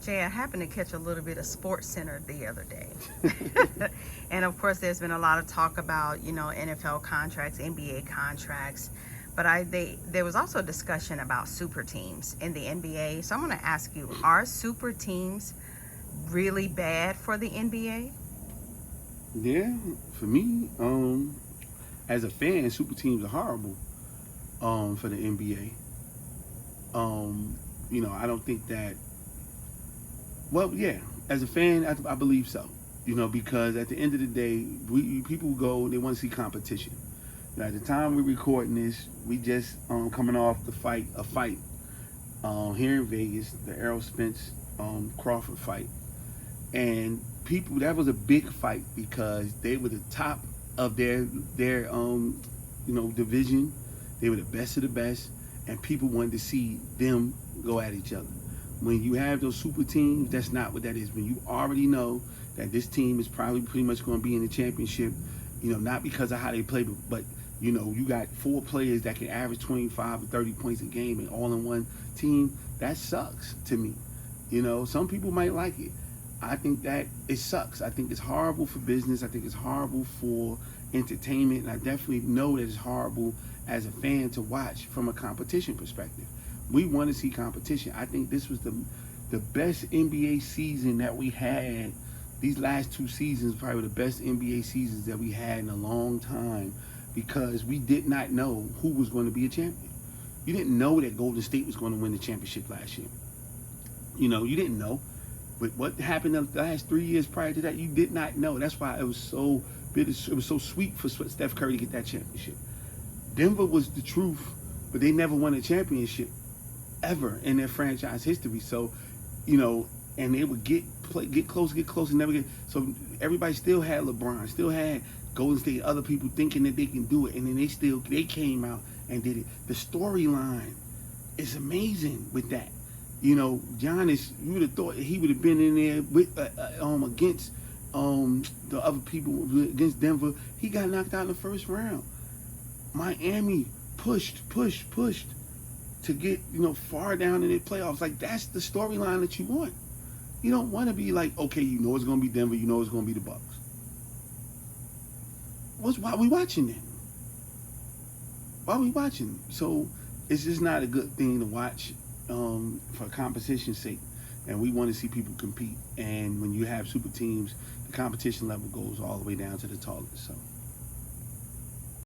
Jay, I happened to catch a little bit of Sports Center the other day. And of course, there's been a lot of talk about, NFL contracts, NBA contracts. But there was also a discussion about super teams in the NBA. So I'm going to ask you, are super teams really bad for the NBA? Yeah, for me, as a fan, super teams are horrible for the NBA. I don't think that. Well, yeah, as a fan, I believe so. Because at the end of the day, people go, they want to see competition. At the time we're recording this, we just coming off a fight here in Vegas, the Errol Spence Crawford fight, and people, that was a big fight because they were the top of their division. They were the best of the best, and people wanted to see them go at each other. When you have those super teams, that's not what that is. When you already know that this team is probably pretty much going to be in the championship, not because of how they play, but you got 4 players that can average 25 or 30 points a game and all in one team. That sucks to me. Some people might like it. I think that it sucks. I think it's horrible for business. I think it's horrible for entertainment. And I definitely know that it's horrible as a fan to watch from a competition perspective. We want to see competition. I think this was the best NBA season that we had. These last 2 seasons probably were the best NBA seasons that we had in a long time because we did not know who was going to be a champion. You didn't know that Golden State was going to win the championship last year. You didn't know. But what happened the last 3 years prior to that, you did not know. That's why it was so bitter. It was so sweet for Steph Curry to get that championship. Denver was the truth, but they never won a championship ever in their franchise history. So, and they would get close, and never get. So everybody still had LeBron, still had Golden State, other people thinking that they can do it, and then they came out and did it. The storyline is amazing with that. Giannis, you would have thought he would have been in there with against the other people against Denver. He got knocked out in the first round. Miami pushed to get far down in the playoffs. Like, that's the storyline that you want. You don't want to be like, okay, it's gonna be Denver, it's gonna be the Bucks. Why are we watching it? Why are we watching? So it's just not a good thing to watch for competition's sake. And we want to see people compete. And when you have super teams, the competition level goes all the way down to the tallest. So